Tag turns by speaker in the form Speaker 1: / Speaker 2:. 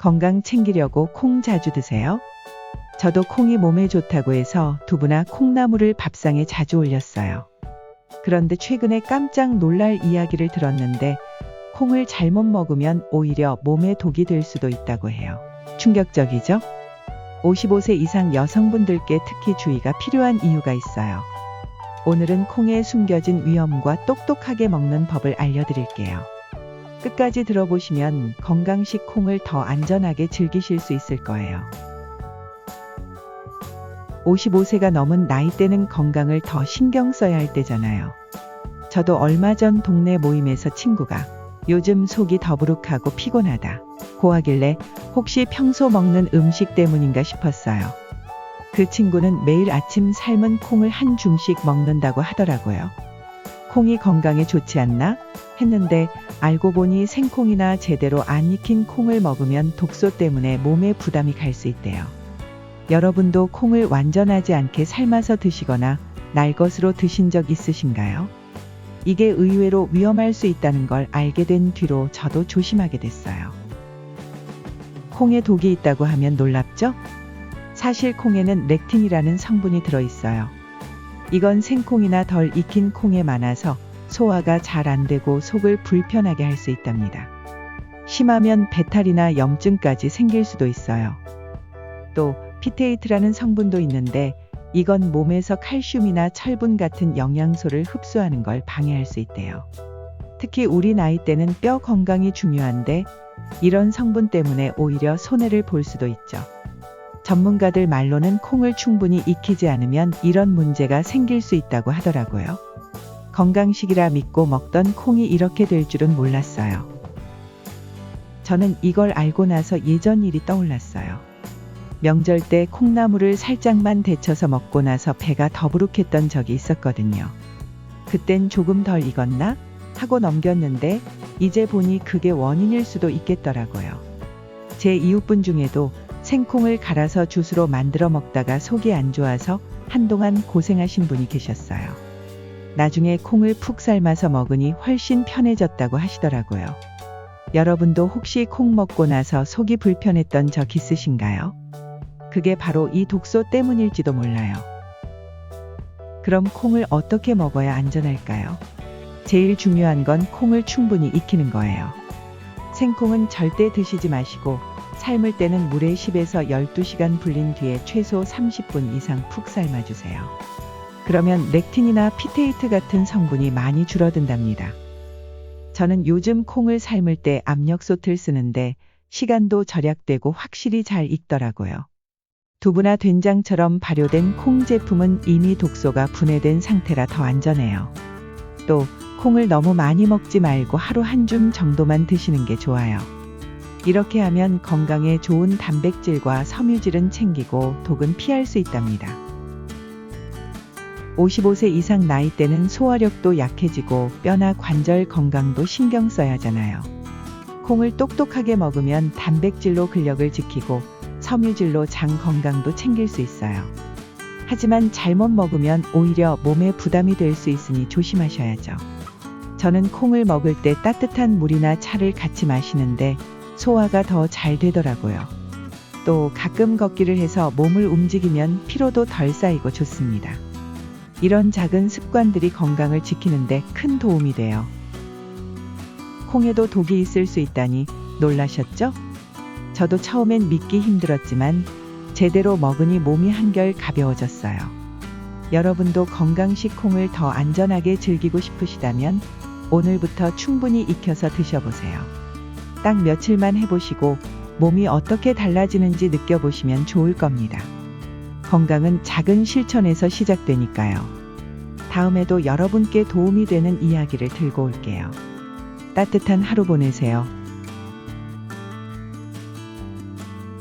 Speaker 1: 건강 챙기려고 콩 자주 드세요? 저도 콩이 몸에 좋다고 해서 두부나 콩나물을 밥상에 자주 올렸어요. 그런데 최근에 깜짝 놀랄 이야기를 들었는데 콩을 잘못 먹으면 오히려 몸에 독이 될 수도 있다고 해요. 충격적이죠? 55세 이상 여성분들께 특히 주의가 필요한 이유가 있어요. 오늘은 콩에 숨겨진 위험과 똑똑하게 먹는 법을 알려드릴게요. 끝까지 들어보시면 건강식 콩을 더 안전하게 즐기실 수 있을 거예요. 55세가 넘은 나이대는 건강을 더 신경 써야 할 때잖아요. 저도 얼마 전 동네 모임에서 친구가 요즘 속이 더부룩하고 피곤하다 고 하길래 혹시 평소 먹는 음식 때문인가 싶었어요. 그 친구는 매일 아침 삶은 콩을 한 줌씩 먹는다고 하더라고요. 콩이 건강에 좋지 않나? 했는데 알고 보니 생콩이나 제대로 안 익힌 콩을 먹으면 독소 때문에 몸에 부담이 갈 수 있대요. 여러분도 콩을 완전하지 않게 삶아서 드시거나 날것으로 드신 적 있으신가요? 이게 의외로 위험할 수 있다는 걸 알게 된 뒤로 저도 조심하게 됐어요. 콩에 독이 있다고 하면 놀랍죠? 사실 콩에는 렉틴이라는 성분이 들어있어요. 이건 생콩이나 덜 익힌 콩에 많아서 소화가 잘 안 되고 속을 불편하게 할 수 있답니다. 심하면 배탈이나 염증까지 생길 수도 있어요. 또 피테이트라는 성분도 있는데 이건 몸에서 칼슘이나 철분 같은 영양소를 흡수하는 걸 방해할 수 있대요. 특히 우리 나이 때는 뼈 건강이 중요한데 이런 성분 때문에 오히려 손해를 볼 수도 있죠. 전문가들 말로는 콩을 충분히 익히지 않으면 이런 문제가 생길 수 있다고 하더라고요. 건강식이라 믿고 먹던 콩이 이렇게 될 줄은 몰랐어요. 저는 이걸 알고 나서 예전 일이 떠올랐어요. 명절 때 콩나물을 살짝만 데쳐서 먹고 나서 배가 더부룩했던 적이 있었거든요. 그땐 조금 덜 익었나? 하고 넘겼는데 이제 보니 그게 원인일 수도 있겠더라고요. 제 이웃분 중에도 생콩을 갈아서 주스로 만들어 먹다가 속이 안 좋아서 한동안 고생하신 분이 계셨어요. 나중에 콩을 푹 삶아서 먹으니 훨씬 편해졌다고 하시더라고요. 여러분도 혹시 콩 먹고 나서 속이 불편했던 적 있으신가요? 그게 바로 이 독소 때문일지도 몰라요. 그럼 콩을 어떻게 먹어야 안전할까요? 제일 중요한 건 콩을 충분히 익히는 거예요. 생콩은 절대 드시지 마시고 삶을 때는 물에 10에서 12시간 불린 뒤에 최소 30분 이상 푹 삶아주세요. 그러면 렉틴이나 피테이트 같은 성분이 많이 줄어든답니다. 저는 요즘 콩을 삶을 때 압력솥을 쓰는데 시간도 절약되고 확실히 잘 익더라고요. 두부나 된장처럼 발효된 콩 제품은 이미 독소가 분해된 상태라 더 안전해요. 또 콩을 너무 많이 먹지 말고 하루 한 줌 정도만 드시는 게 좋아요. 이렇게 하면 건강에 좋은 단백질과 섬유질은 챙기고 독은 피할 수 있답니다. 55세 이상 나이대는 소화력도 약해지고 뼈나 관절 건강도 신경 써야 하잖아요. 콩을 똑똑하게 먹으면 단백질로 근력을 지키고 섬유질로 장 건강도 챙길 수 있어요. 하지만 잘못 먹으면 오히려 몸에 부담이 될 수 있으니 조심하셔야죠. 저는 콩을 먹을 때 따뜻한 물이나 차를 같이 마시는데 소화가 더 잘 되더라고요. 또 가끔 걷기를 해서 몸을 움직이면 피로도 덜 쌓이고 좋습니다. 이런 작은 습관들이 건강을 지키는데 큰 도움이 돼요. 콩에도 독이 있을 수 있다니 놀라셨죠? 저도 처음엔 믿기 힘들었지만 제대로 먹으니 몸이 한결 가벼워졌어요. 여러분도 건강식 콩을 더 안전하게 즐기고 싶으시다면 오늘부터 충분히 익혀서 드셔보세요. 딱 며칠만 해보시고 몸이 어떻게 달라지는지 느껴보시면 좋을 겁니다. 건강은 작은 실천에서 시작되니까요. 다음에도 여러분께 도움이 되는 이야기를 들고 올게요. 따뜻한 하루 보내세요.